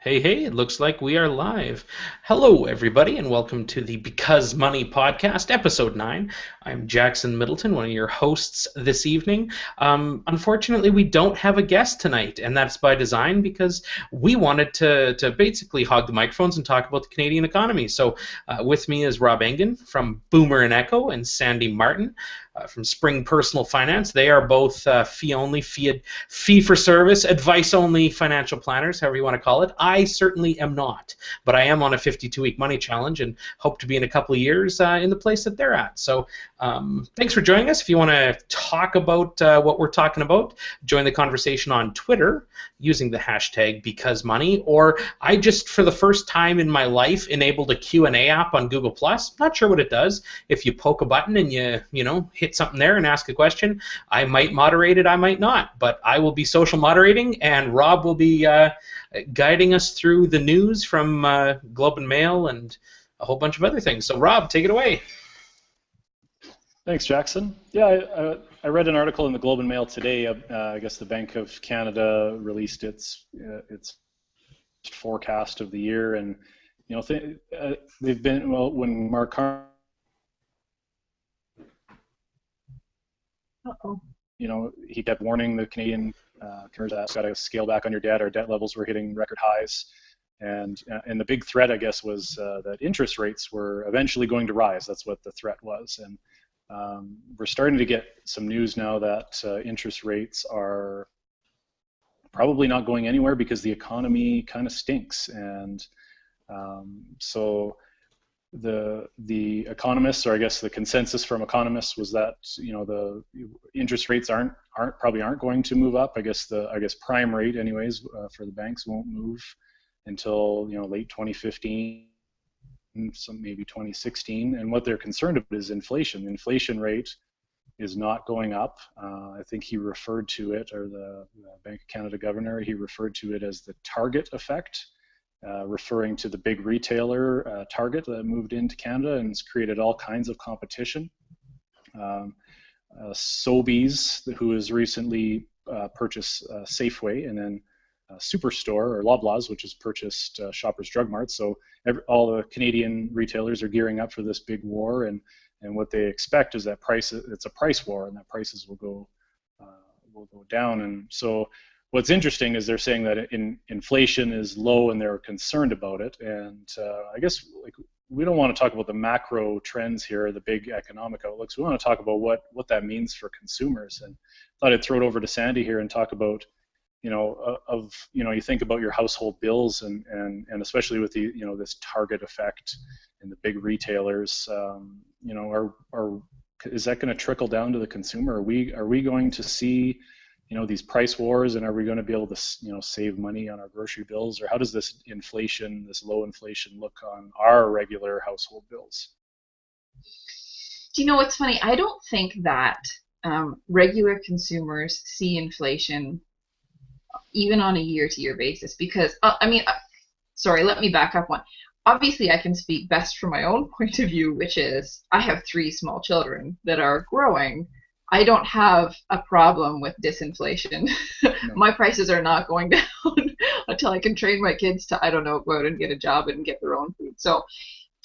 Hey, hey, it looks like we are live. Hello, everybody, and welcome to the Because Money podcast, episode 9. I'm Jackson Middleton, one of your hosts this evening. Unfortunately, we don't have a guest tonight, and that's by design because we wanted to basically hog the microphones and talk about the Canadian economy. So, with me is Rob Engen from Boomer and Echo and Sandy Martin from Spring Personal Finance. They are both fee-only, fee-for-service, advice-only financial planners, however you want to call it. I certainly am not, but I am on a 52-week money challenge and hope to be in a couple of years in the place that they're at. So thanks for joining us. If you want to talk about what we're talking about, join the conversation on Twitter using the hashtag BecauseMoney, or I just, for the first time in my life, enabled a Q&A app on Google+. Not sure what it does. If you poke a button and you hit something there and ask a question, I might moderate it, I might not, but I will be social moderating, and Rob will be guiding us through the news from Globe and Mail and a whole bunch of other things. So, Rob, take it away. Thanks, Jackson. Yeah, I read an article in the Globe and Mail today. I guess the Bank of Canada released its forecast of the year, and they've been when Mark Carney, he kept warning the Canadian consumers that got to scale back on your debt. Our debt levels were hitting record highs, and the big threat, I guess, was that interest rates were eventually going to rise. That's what the threat was, and we're starting to get some news now that interest rates are probably not going anywhere because the economy kind of stinks, and so the economists, or I guess the consensus from economists, was that the interest rates probably aren't going to move up. I guess prime rate, anyways, for the banks won't move until late 2015, some maybe 2016. And what they're concerned about is inflation. The inflation rate is not going up. I think he referred to it, or the Bank of Canada governor, he referred to it as the Target effect, referring to the big retailer Target that moved into Canada and has created all kinds of competition. Sobeys, who has recently purchased Safeway, and then Superstore, or Loblaws, which has purchased Shoppers Drug Mart. So all the Canadian retailers are gearing up for this big war, and what they expect is that it's a price war, and that prices will go down. And so what's interesting is they're saying that inflation is low and they're concerned about it. And I guess we don't want to talk about the macro trends here, the big economic outlooks. We want to talk about what that means for consumers. And I thought I'd throw it over to Sandy here and talk about, you think about your household bills, and especially with the this Target effect and the big retailers. Is that going to trickle down to the consumer? Are we going to see these price wars, and are we going to be able to save money on our grocery bills, or how does this low inflation look on our regular household bills? Do you know what's funny? I don't think that regular consumers see inflation even on a year-to-year basis, because sorry, let me back up one. Obviously, I can speak best from my own point of view, which is I have 3 small children that are growing. I don't have a problem with disinflation. No. My prices are not going down until I can train my kids to, I don't know, go out and get a job and get their own food. So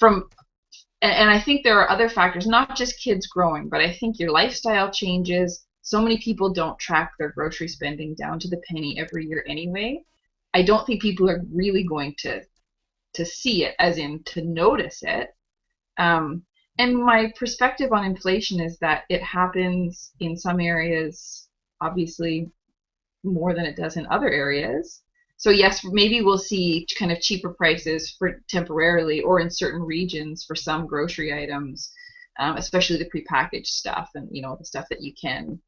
and I think there are other factors, not just kids growing, but I think your lifestyle changes. So many people don't track their grocery spending down to the penny every year anyway. I don't think people are really going to see it, as in to notice it. And my perspective on inflation is that it happens in some areas, obviously, more than it does in other areas. So yes, maybe we'll see kind of cheaper prices for temporarily, or in certain regions for some grocery items, especially the prepackaged stuff, and the stuff that you can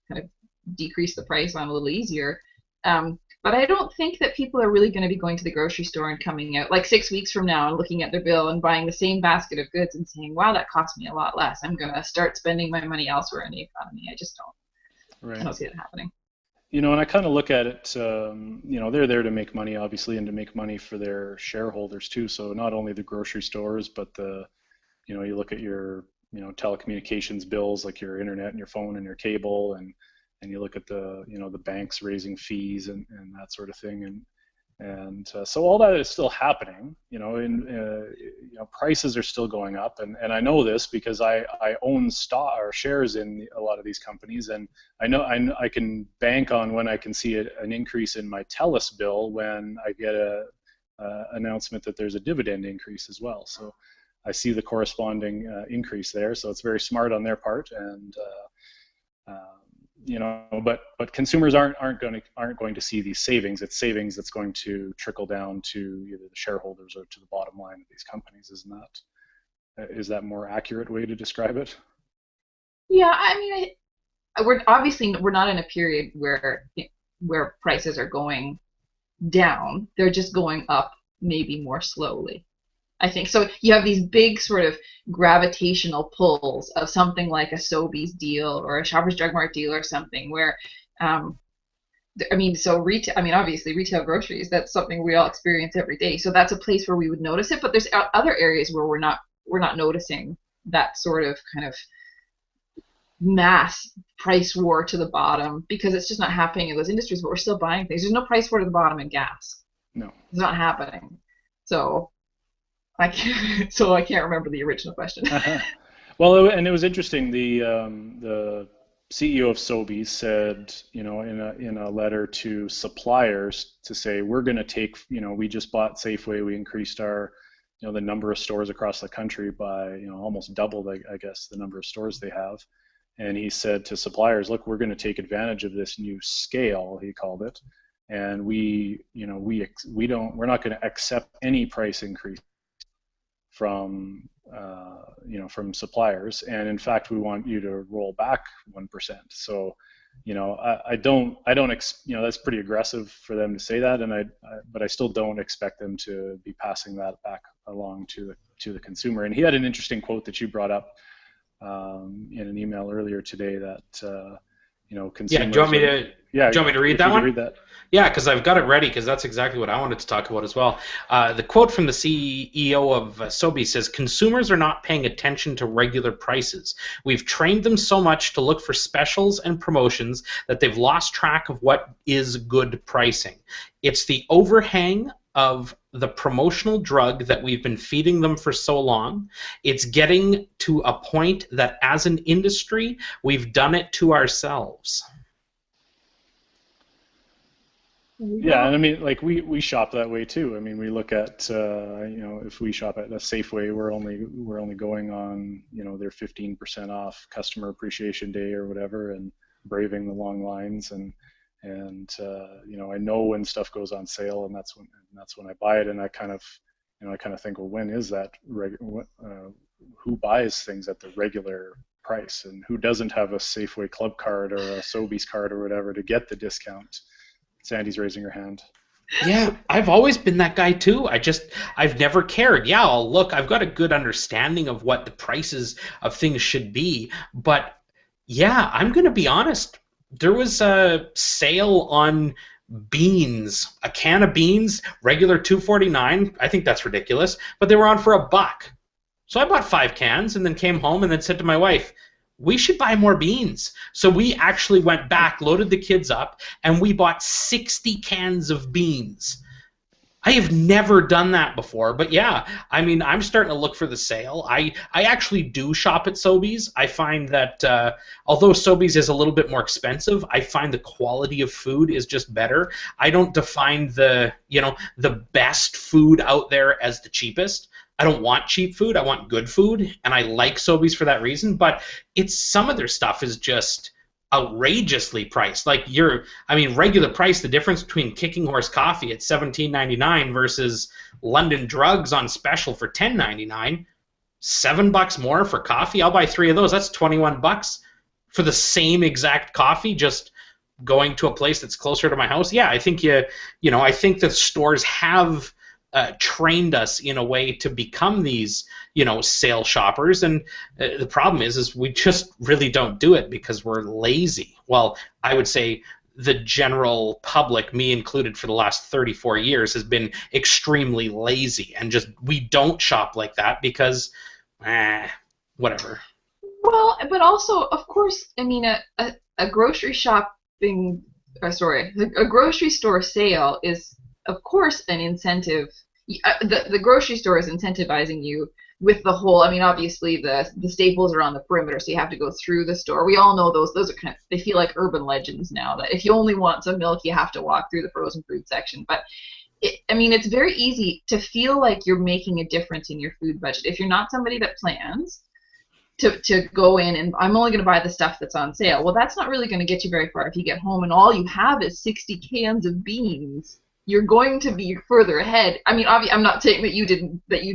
kind of decrease the price on a little easier. But I don't think that people are really going to be going to the grocery store and coming out like 6 weeks from now and looking at their bill and buying the same basket of goods and saying, wow, that cost me a lot less. I'm going to start spending my money elsewhere in the economy. I just don't. Right. I don't see it happening. And I kind of look at it, they're there to make money, obviously, and to make money for their shareholders too. So not only the grocery stores, but you look at your, telecommunications bills, like your internet and your phone and your cable, and you look at the banks raising fees and that sort of thing, And so all that is still happening, prices are still going up, and I know this because I own stock or shares in a lot of these companies, and I can bank on when I can see an increase in my TELUS bill when I get a announcement that there's a dividend increase as well. So I see the corresponding increase there. So it's very smart on their part, and but consumers aren't going to see these savings. It's savings that's going to trickle down to either the shareholders or to the bottom line of these companies. Is that a more accurate way to describe it? Yeah, I mean, we're not in a period where prices are going down. They're just going up, maybe more slowly. I think so. You have these big sort of gravitational pulls of something like a Sobeys deal or a Shoppers Drug Mart deal or something where, so retail. I mean, obviously, retail groceries. That's something we all experience every day. So that's a place where we would notice it. But there's other areas where we're not noticing that sort of kind of mass price war to the bottom because it's just not happening in those industries. But we're still buying things. There's no price war to the bottom in gas. No, it's not happening. So. I can't remember the original question. Well, and it was interesting. The CEO of Sobeys said, in a letter to suppliers to say we're going to take, we just bought Safeway, we increased our, the number of stores across the country by, almost doubled, I guess, the number of stores they have. And he said to suppliers, look, we're going to take advantage of this new scale, he called it, and we're not going to accept any price increase from suppliers, and in fact we want you to roll back 1%. So I don't that's pretty aggressive for them to say that, but I still don't expect them to be passing that back along to the consumer. And he had an interesting quote that you brought up in an email earlier today that consumers. Yeah, do you want me to read that one? Read that. Yeah, because I've got it ready because that's exactly what I wanted to talk about as well. The quote from the CEO of Sobeys says, "Consumers are not paying attention to regular prices. We've trained them so much to look for specials and promotions that they've lost track of what is good pricing. It's the overhang of the promotional drug that we've been feeding them for so long. It's getting to a point that as an industry, we've done it to ourselves." Yeah, and I mean, like we shop that way too. I mean, we look at if we shop at a Safeway, we're only going on their 15% off Customer Appreciation Day or whatever, and braving the long lines, and I know when stuff goes on sale, and that's when I buy it, and I kind of think, well, when is that? Who buys things at the regular price, and who doesn't have a Safeway Club card or a Sobeys card or whatever to get the discount? Sandy's raising her hand. Yeah, I've always been that guy too. I've never cared. Yeah, I've got a good understanding of what the prices of things should be, but yeah, I'm going to be honest. There was a sale on beans, a can of beans, regular $2.49. I think that's ridiculous, but they were on for $1. So I bought 5 cans and then came home and then said to my wife, we should buy more beans. So we actually went back, loaded the kids up, and we bought 60 cans of beans. I have never done that before, but yeah, I mean, I'm starting to look for the sale. I actually do shop at Sobeys. I find that although Sobeys is a little bit more expensive, I find the quality of food is just better. I don't define the best food out there as the cheapest. I don't want cheap food. I want good food, and I like Sobeys for that reason. But some of their stuff is just outrageously priced. Like regular price. The difference between Kicking Horse coffee at $17.99 versus London Drugs on special for $10.99, $7 more for coffee. I'll buy 3 of those. That's $21 for the same exact coffee. Just going to a place that's closer to my house. Yeah, I think I think the stores have trained us in a way to become these, sale shoppers, and the problem is we just really don't do it because we're lazy. Well, I would say the general public, me included, for the last 34 years has been extremely lazy, and just we don't shop like that because, whatever. Well, but also, of course, I mean, a grocery shopping, a grocery store sale is of course, an incentive. The grocery store is incentivizing you with the whole. I mean, obviously the staples are on the perimeter, so you have to go through the store. We all know those. Those are kind of, they feel like urban legends now. That if you only want some milk, you have to walk through the frozen fruit section. But I mean, it's very easy to feel like you're making a difference in your food budget if you're not somebody that plans to go in and I'm only going to buy the stuff that's on sale. Well, that's not really going to get you very far if you get home and all you have is 60 cans of beans. You're going to be further ahead. I mean, obviously, I'm not saying that you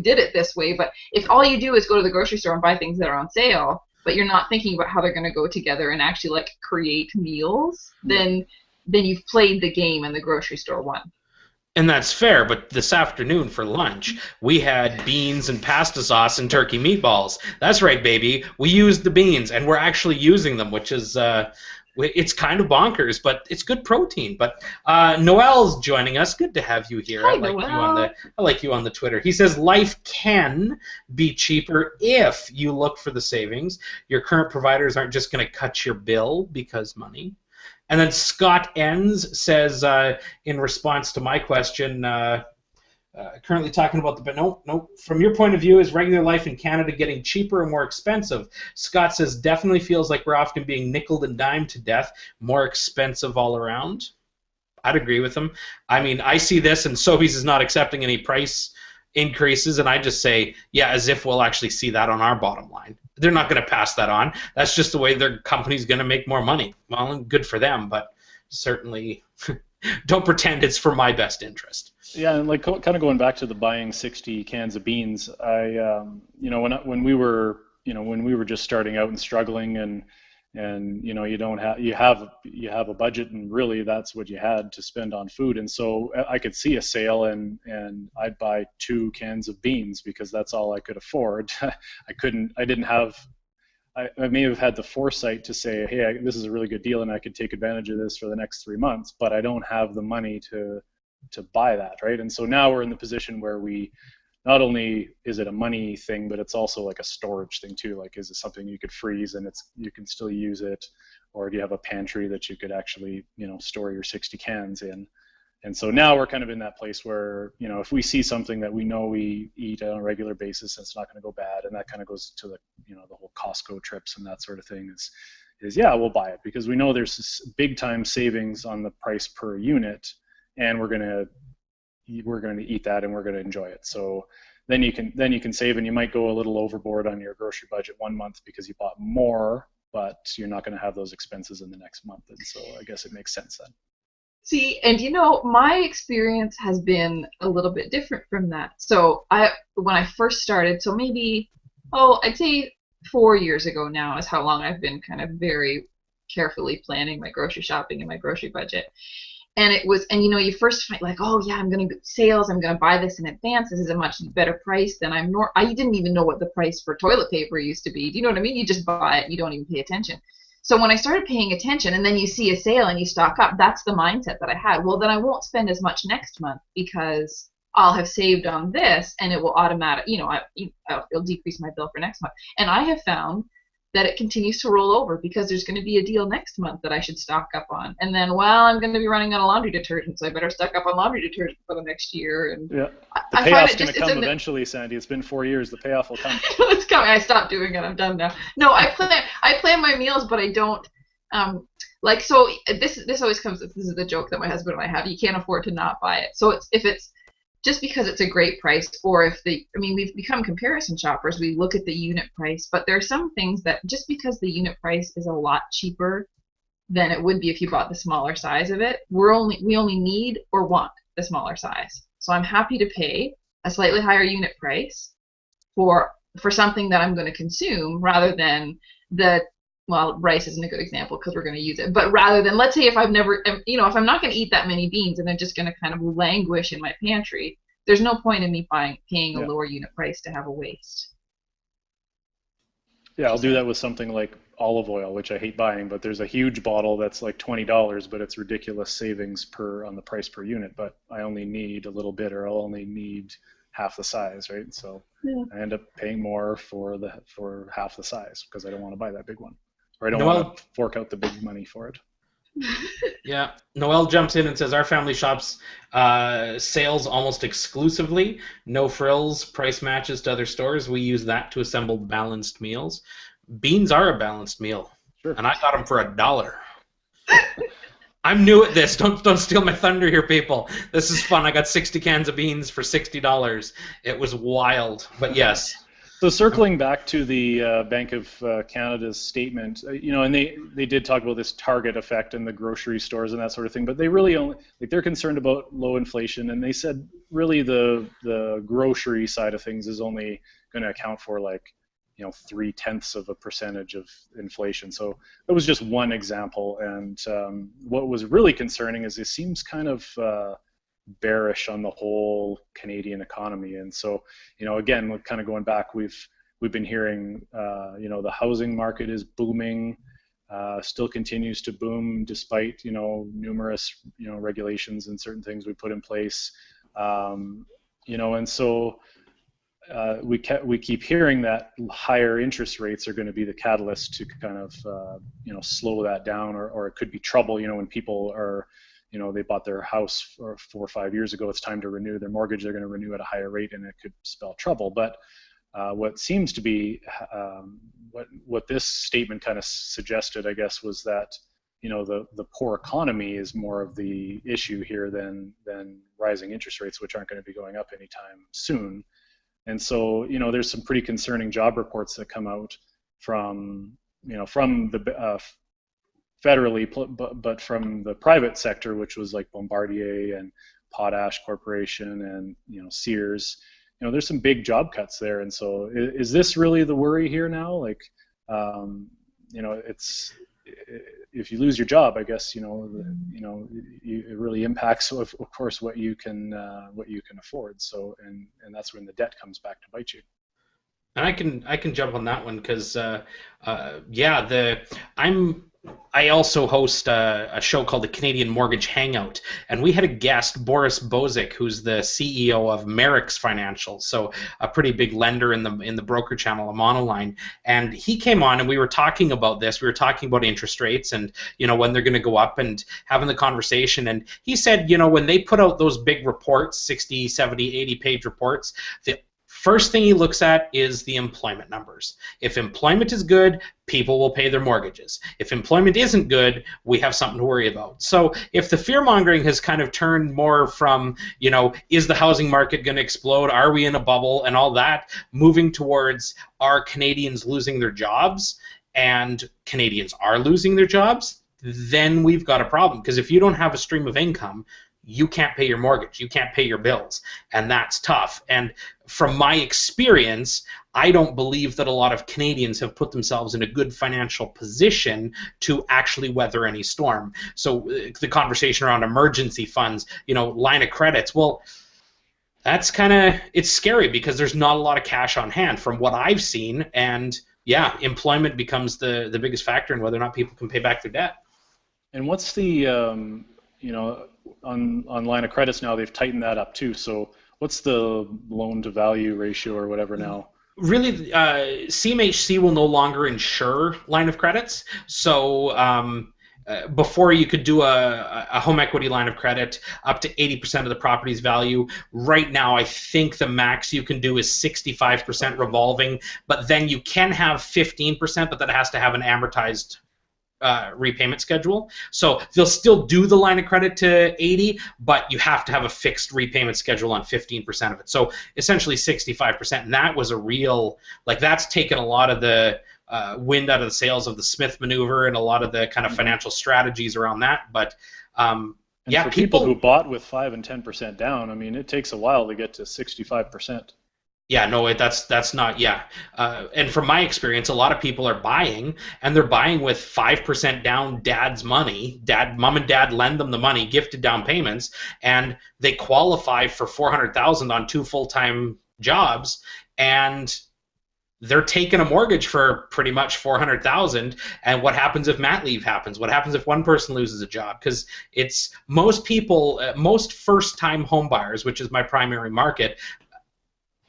did it this way, but if all you do is go to the grocery store and buy things that are on sale, but you're not thinking about how they're going to go together and actually like create meals, then you've played the game and the grocery store won. And that's fair, but this afternoon for lunch, we had beans and pasta sauce and turkey meatballs. That's right, baby. We used the beans, and we're actually using them, which is, it's kind of bonkers, but it's good protein. But Noel's joining us. Good to have you here. Hi, I like you on the Twitter. He says, life can be cheaper if you look for the savings. Your current providers aren't just going to cut your bill because money. And then Scott Enns says, in response to my question, currently talking about but no. From your point of view, is regular life in Canada getting cheaper or more expensive? Scott says, definitely feels like we're often being nickeled and dimed to death, more expensive all around. I'd agree with him. I mean, I see this, and Sobeys is not accepting any price increases, and I just say, yeah, as if we'll actually see that on our bottom line. They're not going to pass that on. That's just the way their company's going to make more money. Well, good for them, but certainly don't pretend it's for my best interest. Yeah, and like kind of going back to the buying 60 cans of beans, when we were just starting out and struggling and you have a budget and really that's what you had to spend on food, and so I could see a sale and I'd buy 2 cans of beans because that's all I could afford. I may have had the foresight to say, hey, this is a really good deal and I could take advantage of this for the next 3 months, but I don't have the money to buy that, right? And so now we're in the position where we not only is it a money thing, but it's also like a storage thing too. Like, is it something you could freeze and you can still use it, or do you have a pantry that you could actually, store your 60 cans in? And so now we're kind of in that place where, if we see something that we know we eat on a regular basis, it's not going to go bad, and that kind of goes to the whole Costco trips and that sort of thing. Is yeah, we'll buy it because we know there's this big time savings on the price per unit, and we're going to eat that and we're going to enjoy it. So then you can save, and you might go a little overboard on your grocery budget 1 month because you bought more, but you're not going to have those expenses in the next month, and so I guess it makes sense then. See, and my experience has been a little bit different from that. So when I first started, so maybe, I'd say 4 years ago now is how long I've been kind of very carefully planning my grocery shopping and my grocery budget. And it was, and you first find like, oh yeah, I'm going to get sales, I'm going to buy this in advance. This is a much better price than I didn't even know what the price for toilet paper used to be. Do you know what I mean? You just buy it, you don't even pay attention. So when I started paying attention and then you see a sale and you stock up, that's the mindset that I had. Well, then I won't spend as much next month because I'll have saved on this and it will it'll decrease my bill for next month. And I have found that it continues to roll over because there's going to be a deal next month that I should stock up on. And then, I'm going to be running out of laundry detergent, so I better stock up on laundry detergent for the next year. And yeah, the payoff's going to come eventually, Sandy. It's been 4 years. The payoff will come. It's coming. I stopped doing it. I'm done now. No, I plan my meals, but I don't. So this always comes. This is the joke that my husband and I have. You can't afford to not buy it. So if it's just because it's a great price, or we've become comparison shoppers. We look at the unit price, but there are some things that just because the unit price is a lot cheaper than it would be if you bought the smaller size of it, we only need or want the smaller size. So I'm happy to pay a slightly higher unit price for something that I'm going to consume rather than rice isn't a good example because we're going to use it, but rather than, let's say if I'm not going to eat that many beans and they're just going to kind of languish in my pantry, there's no point in me paying a lower unit price to have a waste. Yeah, I'll do that with something like olive oil, which I hate buying, but there's a huge bottle that's like $20, but it's ridiculous savings on the price per unit, but I only need a little bit, or I'll only need half the size, right? So yeah. I end up paying more for half the size because I don't want to buy that big one. Or I don't want to fork out the big money for it. Yeah. Noel jumps in and says our family shops sales almost exclusively, no frills, price matches to other stores. We use that to assemble balanced meals. Beans are a balanced meal, Sure. and I got them for $1. I'm new at this. Don't steal my thunder here, people. This is fun. I got 60 cans of beans for $60. It was wild, but yes. So circling back to the Bank of Canada's statement, and they did talk about this target effect in the grocery stores and that sort of thing, but they really only they're concerned about low inflation, and they said really the grocery side of things is only going to account for 0.3% of inflation. So that was just one example, and what was really concerning is it seems kind of bearish on the whole Canadian economy. And so, again, kind of going back, we've been hearing, the housing market is booming, still continues to boom despite, numerous, regulations and certain things we put in place. And so we keep hearing that higher interest rates are going to be the catalyst to kind of, slow that down, or it could be trouble, when people are, they bought their house 4 or 5 years ago, it's time to renew their mortgage, they're going to renew at a higher rate, and it could spell trouble. But what seems to be, what this statement kind of suggested, I guess, was that, the poor economy is more of the issue here than rising interest rates, which aren't going to be going up anytime soon. And so, there's some pretty concerning job reports that come out from the federally, but from the private sector, which was like Bombardier and Potash Corporation and Sears. There's some big job cuts there, and so is this really the worry here now? Like, it's if you lose your job, I guess it really impacts, of course, what you can afford. So and that's when the debt comes back to bite you. And I can jump on that one because I also host a show called the Canadian Mortgage Hangout, and we had a guest, Boris Bozic, who's the CEO of Merrick's Financial, so a pretty big lender in the broker channel, a monoline. And he came on, and we were talking about this. We were talking about interest rates and when they're going to go up, and having the conversation. And he said, when they put out those big reports, 60, 70, 80-page reports, the first thing he looks at is the employment numbers. If employment is good, people will pay their mortgages. If employment isn't good, we have something to worry about. So if the fear-mongering has kind of turned more from, is the housing market going to explode? Are we in a bubble? And all that, moving towards, are Canadians losing their jobs? And Canadians are losing their jobs, then we've got a problem. Because if you don't have a stream of income, you can't pay your mortgage, you can't pay your bills, and that's tough. And from my experience, I don't believe that a lot of Canadians have put themselves in a good financial position to actually weather any storm. So the conversation around emergency funds, line of credits, well, that's it's scary because there's not a lot of cash on hand from what I've seen, and yeah, employment becomes the biggest factor in whether or not people can pay back their debt. And what's the on line of credits now, they've tightened that up too. So what's the loan to value ratio or whatever now? Really, CMHC will no longer insure line of credits. So before you could do a home equity line of credit up to 80% of the property's value. Right now, I think the max you can do is 65% revolving, but then you can have 15%, but that has to have an amortized repayment schedule. So they'll still do the line of credit to 80, but you have to have a fixed repayment schedule on 15% of it. So essentially 65%. And that was a real, that's taken a lot of the wind out of the sails of the Smith maneuver and a lot of the kind of financial strategies around that. But yeah, for people who bought with 5 and 10% down, I mean, it takes a while to get to 65%. Yeah, no, that's not, yeah. And from my experience, a lot of people are buying, and they're buying with 5% down dad's money. Mom and dad lend them the money, gifted down payments, and they qualify for $400,000 on 2 full-time jobs, and they're taking a mortgage for pretty much $400,000. And what happens if mat leave happens? What happens if one person loses a job? Because it's most people, most first-time home buyers, which is my primary market,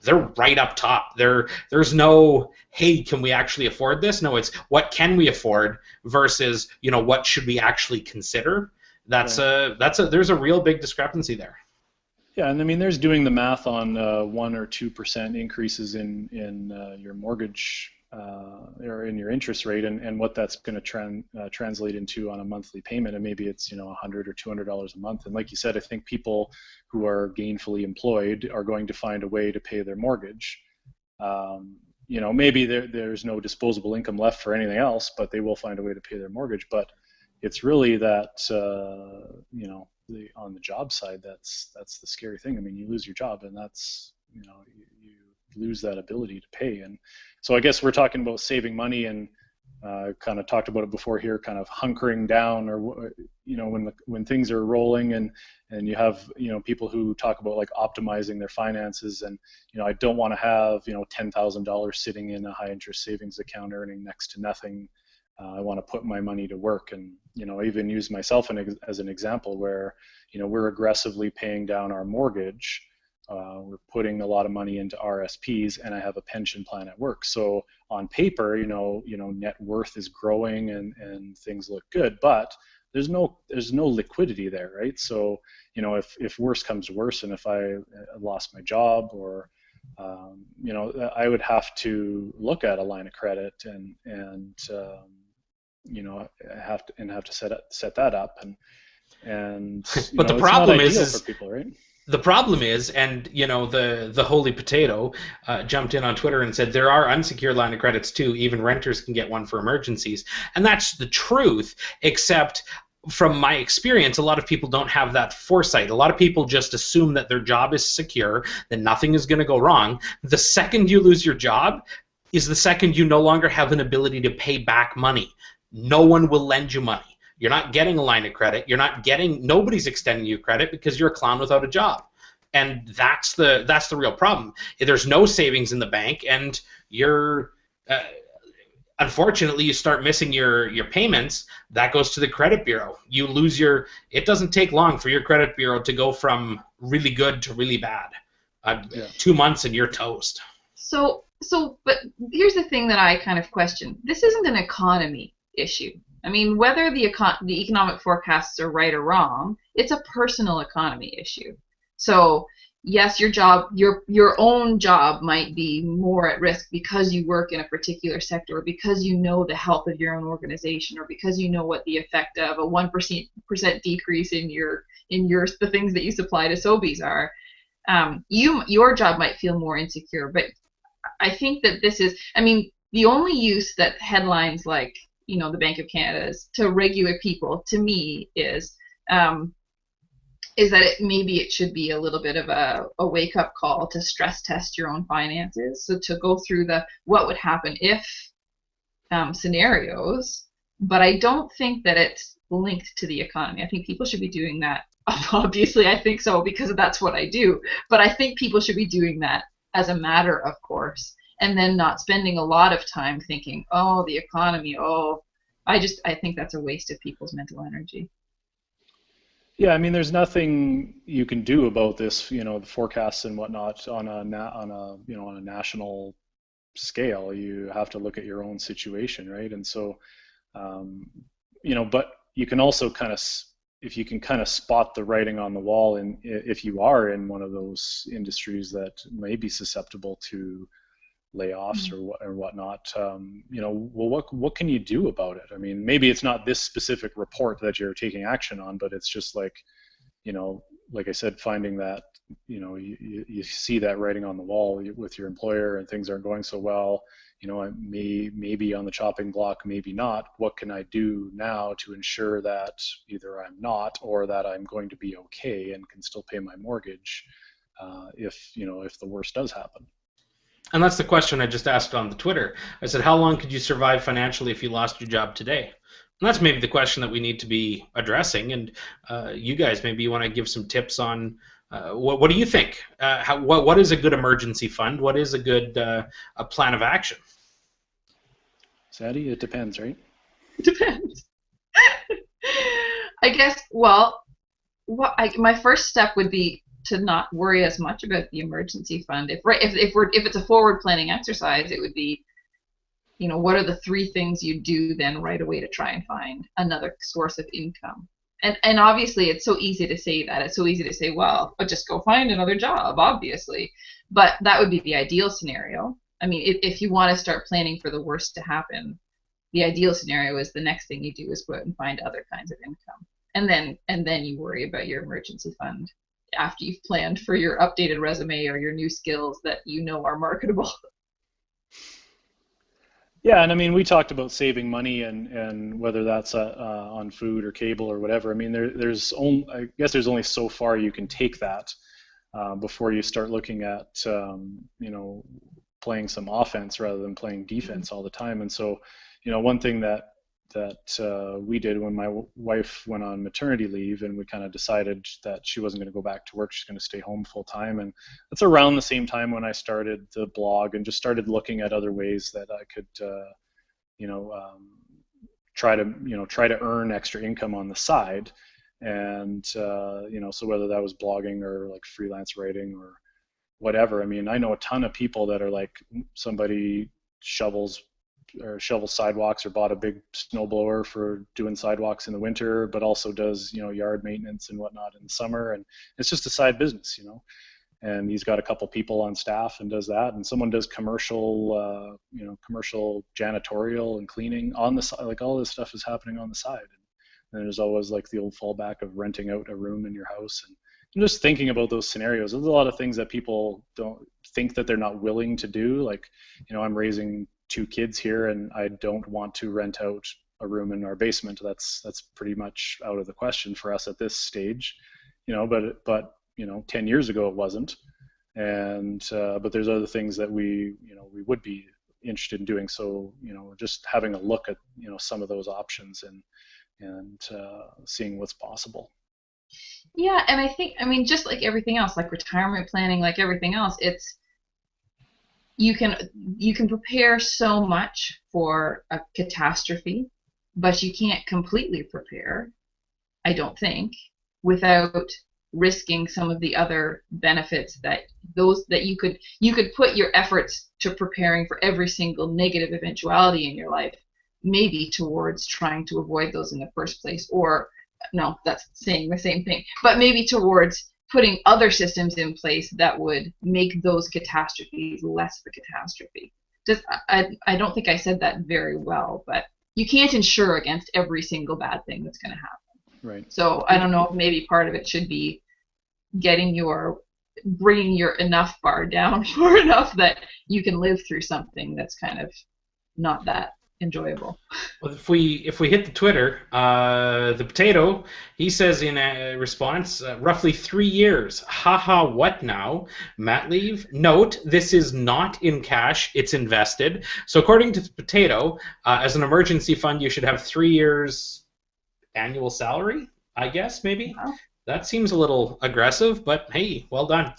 they're right up top. There's no, hey, can we actually afford this? No, it's what can we afford versus, what should we actually consider? That's Right. there's a real big discrepancy there. Yeah, and I mean, there's doing the math on 1 or 2% increases in your mortgage or in your interest rate, and what that's going to translate into on a monthly payment, and maybe it's $100 or $200 a month. And like you said, I think people who are gainfully employed are going to find a way to pay their mortgage. Maybe there's no disposable income left for anything else, but they will find a way to pay their mortgage. But it's really that on the job side, that's the scary thing. I mean, you lose your job, and that's you lose that ability to pay. And so I guess we're talking about saving money, and kind of talked about it before here, kind of hunkering down, or when things are rolling, and you have people who talk about like optimizing their finances, and I don't want to have $10,000 sitting in a high interest savings account earning next to nothing. I want to put my money to work, and I even use myself as an example where we're aggressively paying down our mortgage. We're putting a lot of money into RSPs, and I have a pension plan at work. So on paper, net worth is growing and things look good, but there's no liquidity there, right? So if worse comes to worse, and if I lost my job, or I would have to look at a line of credit and have to set that up, and but the it's problem not ideal is for people, right? the problem is, and the holy potato jumped in on Twitter and said there are unsecured line of credits too. Even renters can get one for emergencies, and that's the truth. Except from my experience, a lot of people don't have that foresight. A lot of people just assume that their job is secure, that nothing is going to go wrong. The second you lose your job is the second you no longer have an ability to pay back money. No one will lend you money. You're not getting a line of credit. Nobody's extending you credit because you're a clown without a job. And that's the real problem. There's no savings in the bank, and you're unfortunately you start missing your payments. That goes to the credit bureau. You lose it doesn't take long for your credit bureau to go from really good to really bad. 2 months and you're toast. But here's the thing that I kind of question. This isn't an economy issue. I mean, whether the economic forecasts are right or wrong, it's a personal economy issue. So yes, your own job might be more at risk because you work in a particular sector, or because you know the health of your own organization, or because you know what the effect of a 1% decrease in the things that you supply to Sobeys are. Your job might feel more insecure, but I think that the only use that headlines like the Bank of Canada's to regular people, to me, is that maybe it should be a little bit of a wake-up call to stress test your own finances. So to go through the what would happen if scenarios, but I don't think that it's linked to the economy. I think people should be doing that. Obviously, I think so because that's what I do. But I think people should be doing that as a matter of course, and then not spending a lot of time thinking, oh, the economy, I think that's a waste of people's mental energy. Yeah, I mean, there's nothing you can do about this, the forecasts and whatnot on a national scale. You have to look at your own situation, right? And so, but you can also if you can kind of spot the writing on the wall, and if you are in one of those industries that may be susceptible to layoffs or whatnot, what can you do about it? I mean, maybe it's not this specific report that you're taking action on, but it's just like, like I said, finding that, you see that writing on the wall with your employer and things aren't going so well. I may be on the chopping block, maybe not. What can I do now to ensure that either I'm not, or that I'm going to be okay and can still pay my mortgage if the worst does happen? And that's the question I just asked on the Twitter. I said, how long could you survive financially if you lost your job today? And that's maybe the question that we need to be addressing. And you guys, maybe you want to give some tips on what do you think? What is a good emergency fund? What is a good a plan of action? Sadie, it depends, right? It depends. I guess, my first step would be to not worry as much about the emergency fund. If it's a forward planning exercise, it would be, what are the three things you do then right away to try and find another source of income? And obviously it's so easy to say that. It's so easy to say, well, just go find another job, obviously. But that would be the ideal scenario. I mean, if you want to start planning for the worst to happen, the ideal scenario is the next thing you do is go out and find other kinds of income. And then you worry about your emergency fund after you've planned for your updated resume or your new skills that are marketable. Yeah, and I mean, we talked about saving money and whether that's on food or cable or whatever. I mean, I guess there's only so far you can take that before you start looking at playing some offense rather than playing defense all the time. And so, one thing that we did when my wife went on maternity leave, and we kind of decided that she wasn't going to go back to work, she's going to stay home full time. And that's around the same time when I started the blog and just started looking at other ways that I could, try to earn extra income on the side. And so whether that was blogging or like freelance writing or whatever. I mean, I know a ton of people that are like, somebody shovels sidewalks or bought a big snowblower for doing sidewalks in the winter, but also does yard maintenance and whatnot in the summer, and it's just a side business, and he's got a couple people on staff and does that, and someone does commercial janitorial and cleaning on the side. Like, all this stuff is happening on the side, and there's always like the old fallback of renting out a room in your house. And just thinking about those scenarios, there's a lot of things that people don't think that they're not willing to do. Like, I'm raising 2 kids here, and I don't want to rent out a room in our basement. That's pretty much out of the question for us at this stage, but 10 years ago it wasn't. And but there's other things that we would be interested in doing. So just having a look at some of those options and seeing what's possible. Yeah, and I mean, just like everything else, like retirement planning, like everything else, it's you can prepare so much for a catastrophe, but you can't completely prepare, I don't think, without risking some of the other benefits that you could put your efforts to preparing for every single negative eventuality in your life, maybe towards trying to avoid those in the first place. Or no, that's saying the same thing, but maybe towards putting other systems in place that would make those catastrophes less the catastrophe. I don't think I said that very well, but you can't insure against every single bad thing that's going to happen. Right. So I don't know if maybe part of it should be bringing your enough bar down far enough that you can live through something that's kind of not that enjoyable. Well, if we hit the Twitter, the potato, he says in a response, roughly 3 years. Haha, what now? Mat leave? Note, this is not in cash, it's invested. So according to the potato, as an emergency fund, you should have 3 years annual salary, I guess, maybe? Wow. That seems a little aggressive, but hey, well done.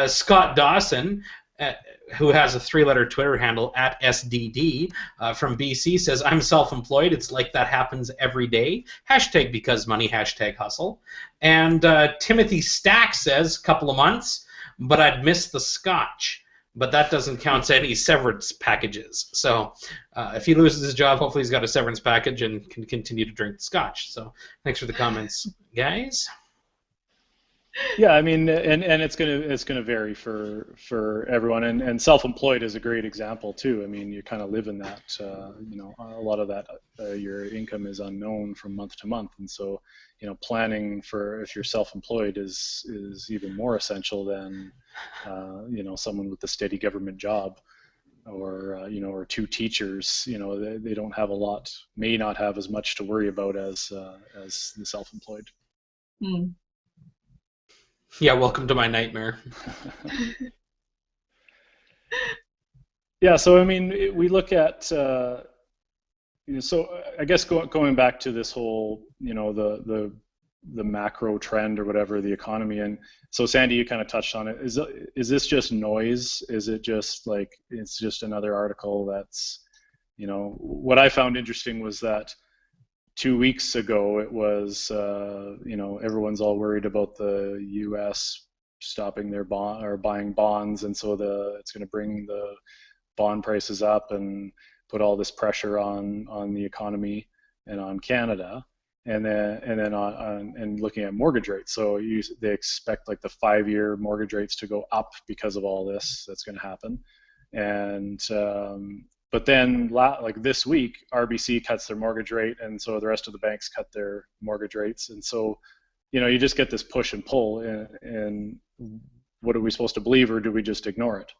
Scott Dawson, who has a 3-letter Twitter handle at SDD from BC, says, I'm self-employed. It's like that happens every day. Hashtag because money, hashtag hustle. And Timothy Stack says, couple of months, but I'd miss the scotch. But that doesn't count any severance packages. So if he loses his job, hopefully he's got a severance package and can continue to drink the scotch. So thanks for the comments, guys. Yeah, I mean, and it's gonna vary for everyone, and self-employed is a great example too. I mean, you kind of live in that, a lot of that, your income is unknown from month to month, and so planning for if you're self-employed is even more essential than someone with a steady government job, or or 2 teachers. They don't have may not have as much to worry about as the self-employed. Mm. Yeah, welcome to my nightmare. Yeah, so I mean, we look at, so I guess going back to this whole, the macro trend or whatever, the economy, and so Sandy, you kind of touched on it. Is this just noise? Is it just like it's just another article that's, what I found interesting was that 2 weeks ago, it was, everyone's all worried about the U.S. stopping their bond or buying bonds, and so it's going to bring the bond prices up and put all this pressure on the economy and on Canada. And then and looking at mortgage rates, so they expect like the 5-year mortgage rates to go up because of all this that's going to happen. And but then like this week, RBC cuts their mortgage rate, and so the rest of the banks cut their mortgage rates, and so you just get this push and pull. And what are we supposed to believe, or do we just ignore it?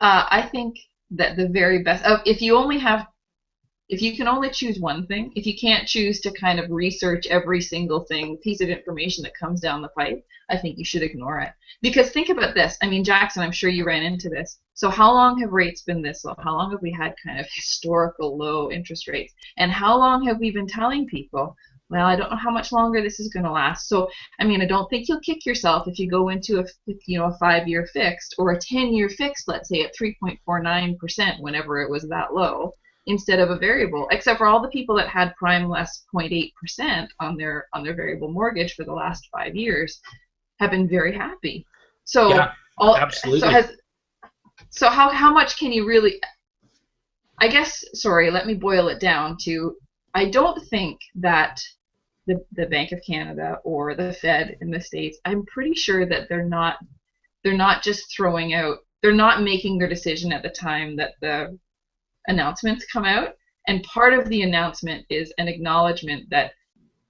I think that the very best, if you can only choose one thing, if you can't choose to kind of research every single piece of information that comes down the pipe, I think you should ignore it. Because think about this. I mean, Jackson, I'm sure you ran into this. So how long have rates been this low? How long have we had kind of historical low interest rates? And how long have we been telling people, well, I don't know how much longer this is going to last. So, I mean, I don't think you'll kick yourself if you go into a 5-year fixed or a 10-year fixed, let's say at 3.49% whenever it was that low, instead of a variable, except for all the people that had prime less 0.8% on their variable mortgage for the last 5 years have been very happy. So yeah, absolutely. So how much can you really? I guess, sorry, let me boil it down to, I don't think that the Bank of Canada or the Fed in the States, I'm pretty sure that they're not just throwing out, they're not making their decision at the time that the announcements come out. And part of the announcement is an acknowledgement that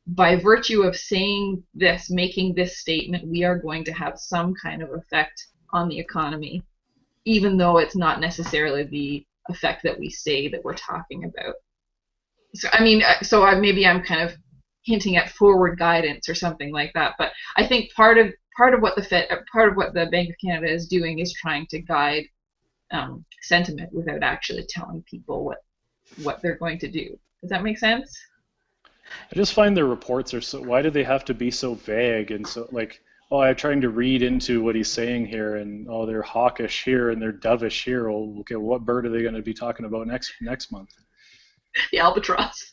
by virtue of saying this, making this statement, we are going to have some kind of effect on the economy, even though it's not necessarily the effect that we say that we're talking about. So I mean, maybe I'm kind of hinting at forward guidance or something like that. But I think part of what the Bank of Canada is doing is trying to guide sentiment without actually telling people what they're going to do. Does that make sense? I just find their reports are so. Why do they have to be so vague and so like? Oh, I'm trying to read into what he's saying here, and oh, they're hawkish here and they're dovish here. Well, okay, what bird are they going to be talking about next month? The albatross.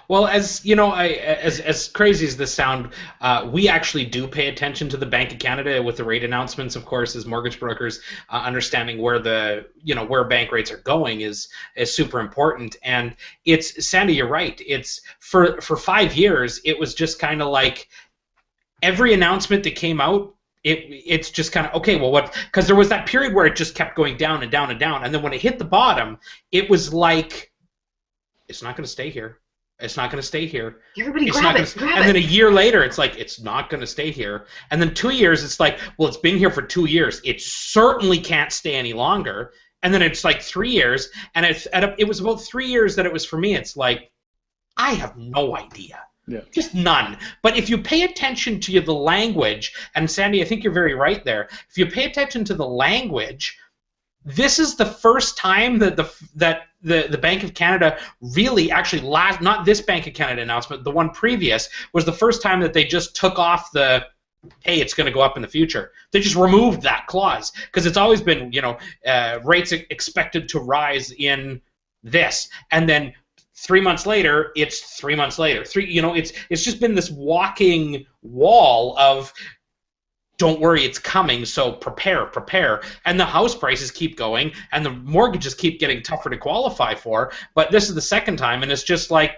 Well, as you know, as crazy as this sound, we actually do pay attention to the Bank of Canada with the rate announcements. Of course, as mortgage brokers, understanding where where bank rates are going is super important. And it's, Sandy, you're right. It's for 5 years, it was just kind of like every announcement that came out, it's just kind of, okay, well, what? Because there was that period where it just kept going down and down and down, and then when it hit the bottom, it was like, it's not going to stay here. It's not going to stay here. Everybody it's grab not it. And then a year later, it's like, it's not going to stay here. And then 2 years, it's like, well, it's been here for 2 years. It certainly can't stay any longer. And then it's like 3 years, and it was about 3 years that it was for me. It's like, I have no idea. Yeah. Just none. But if you pay attention to the language, and Sandy, I think you're very right there. If you pay attention to the language, this is the first time that the Bank of Canada really actually not this Bank of Canada announcement, the one previous was the first time that they just took off the, hey, it's going to go up in the future. They just removed that clause because it's always been, rates expected to rise in this, and then 3 months later, it's 3 months later. It's just been this walking wall of, don't worry, it's coming, so prepare. And the house prices keep going, and the mortgages keep getting tougher to qualify for. But this is the second time, and it's just like,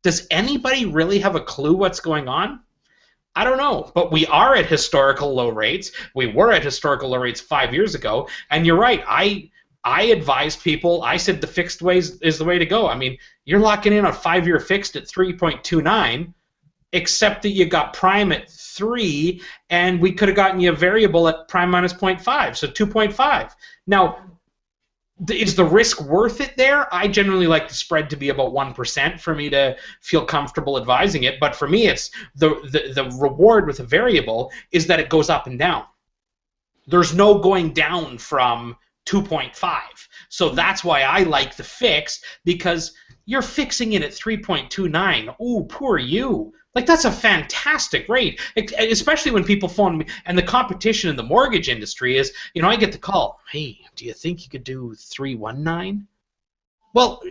does anybody really have a clue what's going on? I don't know. But we are at historical low rates. We were at historical low rates 5 years ago. And you're right. I advised people, I said the fixed way is the way to go. I mean, you're locking in a 5-year fixed at 3.29, except that you got prime at 3, and we could have gotten you a variable at prime minus 0.5, so 2.5. Now, is the risk worth it there? I generally like the spread to be about 1% for me to feel comfortable advising it, but for me, it's the reward with a variable is that it goes up and down. There's no going down from 2.5. So that's why I like the fixed, because you're fixing it at 3.29. Ooh, poor you. Like, that's a fantastic rate, especially when people phone me. And the competition in the mortgage industry is, I get the call, hey, do you think you could do 3.19? Well,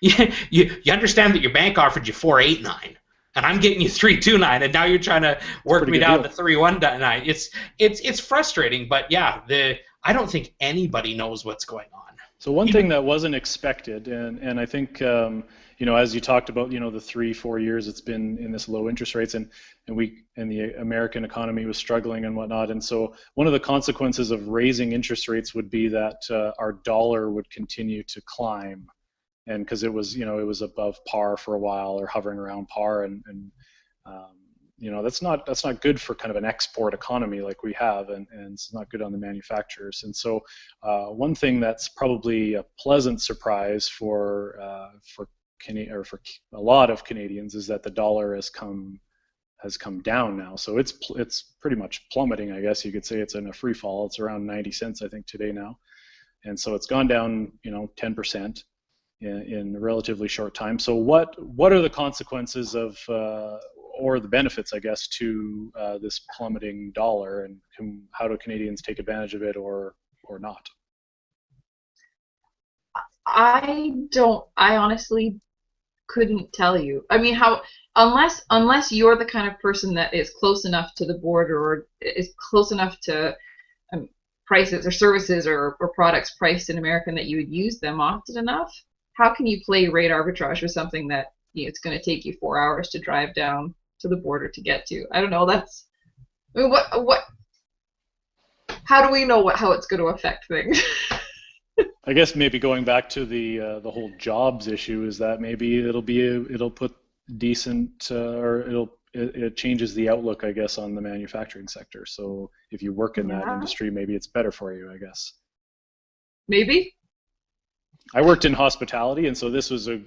you understand that your bank offered you 4.89. and I'm getting you 3.29, and now you're trying to work me down to 3.19. It's frustrating, but yeah, I don't think anybody knows what's going on. So one thing that wasn't expected, and I think as you talked about, the 3-4 years it's been in this low interest rates, and the American economy was struggling and whatnot, and so one of the consequences of raising interest rates would be that our dollar would continue to climb, and because it was above par for a while or hovering around par, and that's not good for kind of an export economy like we have, and it's not good on the manufacturers. And so one thing that's probably a pleasant surprise for a lot of Canadians is that the dollar has come down now. So it's pretty much plummeting, I guess you could say. It's in a free fall. It's around 90 cents, I think, today now, and so it's gone down 10% in a relatively short time. So what are the consequences of or the benefits, I guess, to this plummeting dollar, and how do Canadians take advantage of it or not? I honestly couldn't tell you. I mean, unless you're the kind of person that is close enough to the border or is close enough to prices or services or products priced in America that you would use them often enough, how can you play rate arbitrage with something that it's going to take you 4 hours to drive down to the border to get to? I don't know. What? How do we know how it's going to affect things? I guess maybe going back to the whole jobs issue is that maybe it'll put decent or it changes the outlook, I guess, on the manufacturing sector. So if you work in that industry, maybe it's better for you, I guess. Maybe. I worked in hospitality, and so this was the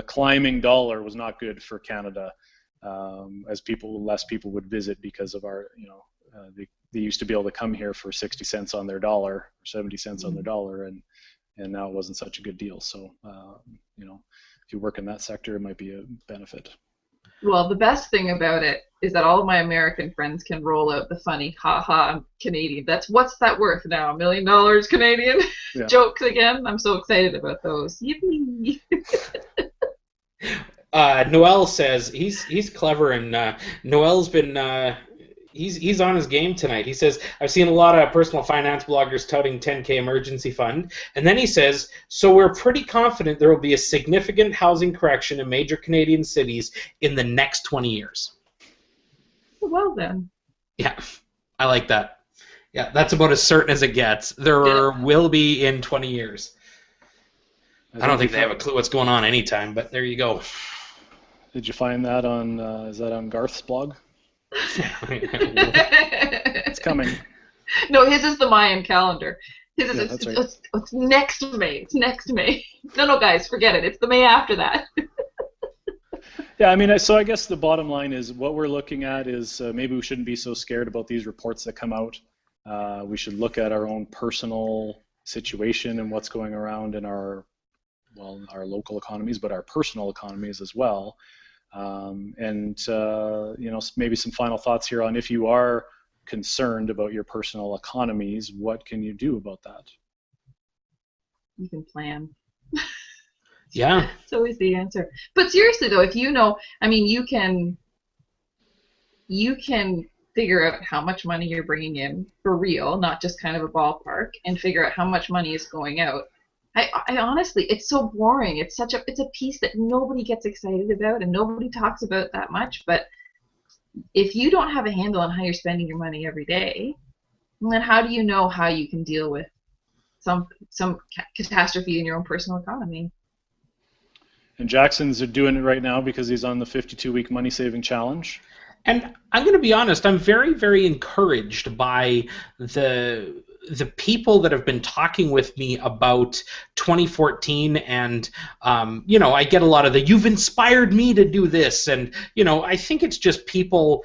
climbing dollar was not good for Canada, as less people would visit because of our, they used to be able to come here for 60 cents on their dollar or 70 cents on their dollar, and now it wasn't such a good deal. So, if you work in that sector, it might be a benefit. Well, the best thing about it is that all of my American friends can roll out the funny, I'm Canadian. What's that worth now? $1 million Canadian? Yeah. Jokes again. I'm so excited about those. Yippee! Noel says he's clever, and Noel's been he's on his game tonight. He says, I've seen a lot of personal finance bloggers touting 10K emergency fund, and then he says, so we're pretty confident there will be a significant housing correction in major Canadian cities in the next 20 years. Well then. Yeah, I like that. Yeah, that's about as certain as it gets. There will be in 20 years. I don't think they have a clue what's going on anytime, but there you go. Did you find that on, is that on Garth's blog? It's coming. No, his is the Mayan calendar. His is that's right. it's next May. It's next May. No, guys, forget it. It's the May after that. Yeah, I mean, so I guess the bottom line is what we're looking at is maybe we shouldn't be so scared about these reports that come out. We should look at our own personal situation and what's going around in our local economies, but our personal economies as well. Maybe some final thoughts here on if you are concerned about your personal economies, what can you do about that? You can plan. Yeah. It's always the answer. But seriously though, if you know, I mean, you can figure out how much money you're bringing in for real, not just kind of a ballpark, and figure out how much money is going out. I honestly, it's so boring. It's a piece that nobody gets excited about and nobody talks about that much. But if you don't have a handle on how you're spending your money every day, then how do you know how you can deal with some catastrophe in your own personal economy? And Jackson's doing it right now because he's on the 52-week money saving challenge. And I'm going to be honest, I'm very, very encouraged by the people that have been talking with me about 2014, and I get a lot of you've inspired me to do this, and I think it's just people.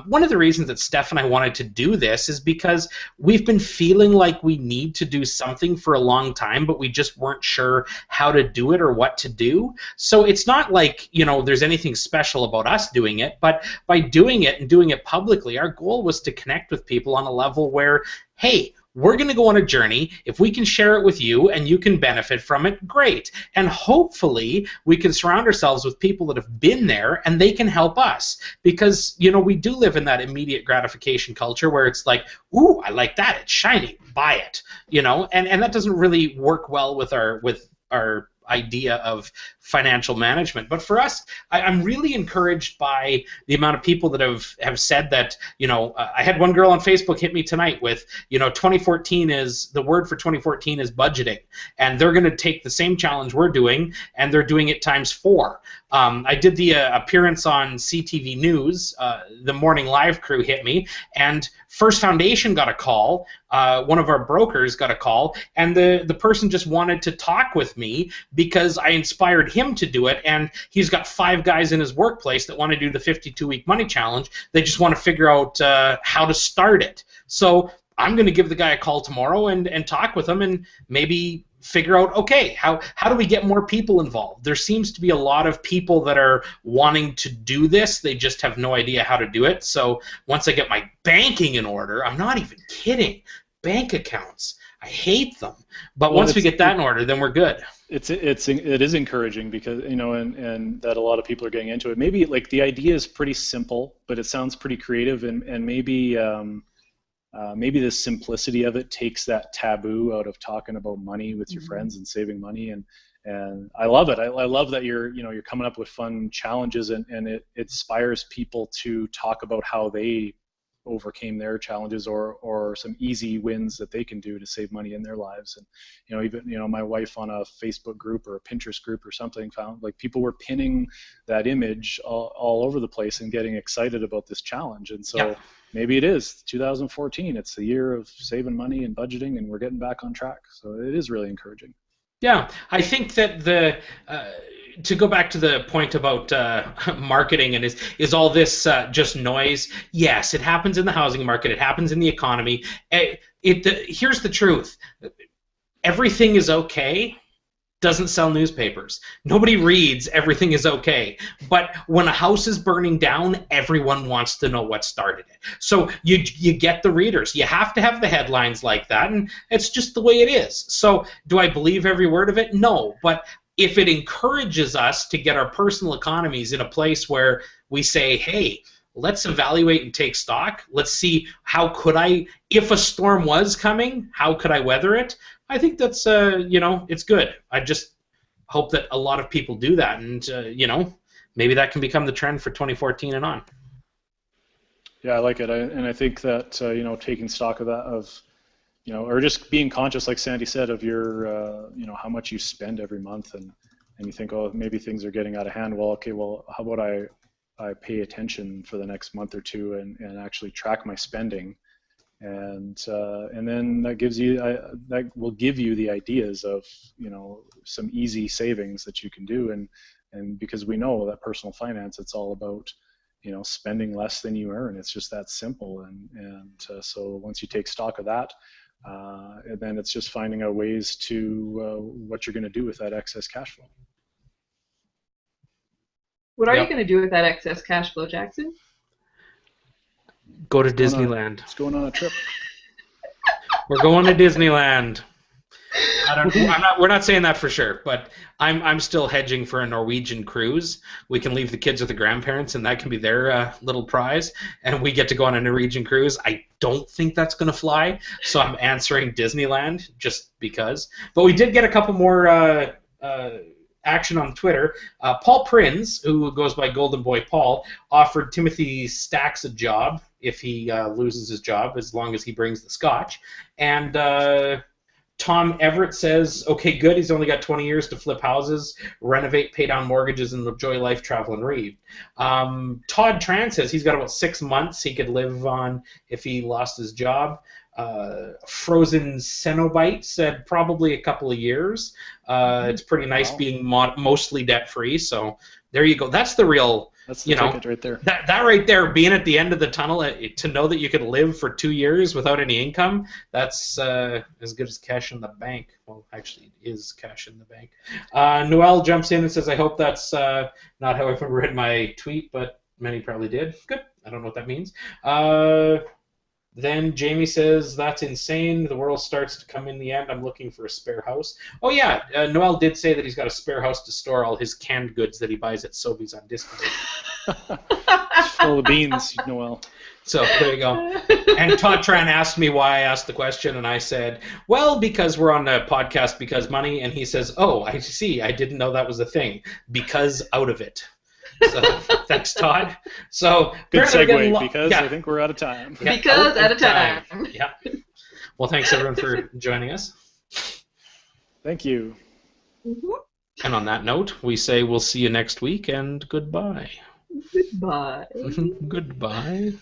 One of the reasons that Steph and I wanted to do this is because we've been feeling like we need to do something for a long time, but we just weren't sure how to do it or what to do. So it's not like there's anything special about us doing it, but by doing it and doing it publicly, our goal was to connect with people on a level where, hey, we're going to go on a journey. If we can share it with you and you can benefit from it, great. And hopefully we can surround ourselves with people that have been there and they can help us. Because, we do live in that immediate gratification culture where it's like, ooh, I like that. It's shiny. Buy it. And that doesn't really work well with our idea of financial management. But for us, I'm really encouraged by the amount of people that have said that, I had one girl on Facebook hit me tonight with, 2014 is, the word for 2014 is budgeting. And they're going to take the same challenge we're doing, and they're doing it times 4. I did the appearance on CTV News. The morning live crew hit me, and First Foundation got a call. One of our brokers got a call, and the person just wanted to talk with me because I inspired him to do it, and he's got 5 guys in his workplace that want to do the 52-week money challenge. They just want to figure out how to start it. So I'm going to give the guy a call tomorrow and talk with him and maybe figure out, okay, how do we get more people involved? There seems to be a lot of people that are wanting to do this. They just have no idea how to do it. So once I get my banking in order, I'm not even kidding, bank accounts, I hate them. But once we get that in order, then we're good. It is encouraging because, and that a lot of people are getting into it. Maybe like the idea is pretty simple, but it sounds pretty creative, and maybe maybe the simplicity of it takes that taboo out of talking about money with your friends and saving money, and I love it. I love that you're coming up with fun challenges, and it inspires people to talk about how they overcame their challenges or some easy wins that they can do to save money in their lives. And even my wife on a Facebook group or a Pinterest group or something found like people were pinning that image all over the place and getting excited about this challenge. And so maybe it is 2014. It's the year of saving money and budgeting, and we're getting back on track. So it is really encouraging. Yeah, I think that to go back to the point about marketing and is all this just noise? Yes, it happens in the housing market. It happens in the economy. Here's the truth. Everything is okay doesn't sell newspapers. Nobody reads everything is okay. But when a house is burning down, everyone wants to know what started it. So you get the readers. You have to have the headlines like that, and it's just the way it is. So do I believe every word of it? No. But if it encourages us to get our personal economies in a place where we say, hey, let's evaluate and take stock. Let's see how could I, if a storm was coming, how could I weather it? I think that's, it's good. I just hope that a lot of people do that, and, maybe that can become the trend for 2014 and on. Yeah, I like it. And I think that, taking stock of that, or just being conscious, like Sandy said, of your, how much you spend every month, and you think, oh, maybe things are getting out of hand. Well, okay, how about I pay attention for the next month or two and actually track my spending, and then that will give you the ideas of some easy savings that you can do, and because we know that personal finance, it's all about spending less than you earn. It's just that simple, and so once you take stock of that, and then it's just finding out ways to what you're going to do with that excess cash flow. What are you going to do with that excess cash flow, Jackson? Go to Disneyland. It's going on a trip. We're going to Disneyland. We're not saying that for sure, but I'm still hedging for a Norwegian cruise. We can leave the kids with the grandparents, and that can be their little prize, and we get to go on a Norwegian cruise. I don't think that's going to fly, so I'm answering Disneyland just because. But we did get a couple more action on Twitter. Paul Prins, who goes by Golden Boy Paul, offered Timothy Stacks a job if he loses his job, as long as he brings the scotch. And Tom Everett says, okay, good, he's only got 20 years to flip houses, renovate, pay down mortgages, and enjoy life, travel, and read. Todd Tran says he's got about 6 months he could live on if he lost his job. Frozen Cenobite said probably a couple of years. It's pretty nice being mostly debt-free, so there you go. That's the real... That's the ticket right there. That right there, being at the end of the tunnel, to know that you could live for 2 years without any income, that's as good as cash in the bank. Well, actually, it is cash in the bank. Noel jumps in and says, I hope that's not how I've read my tweet, but many probably did. Good. I don't know what that means. Then Jamie says, that's insane. The world starts to come in the end. I'm looking for a spare house. Oh, yeah. Noel did say that he's got a spare house to store all his canned goods that he buys at Sobeys on discount. Full of beans, Noel. So there you go. And Todd Tran asked me why I asked the question, and I said, well, because we're on a podcast Because Money, and he says, oh, I see. I didn't know that was a thing. Because out of it. So thanks, Todd. So good segue, because I think we're out of time. Yeah, because out of time. Yeah. Well, thanks everyone for joining us. Thank you. Mm-hmm. And on that note, we say we'll see you next week, and goodbye. Goodbye. Goodbye.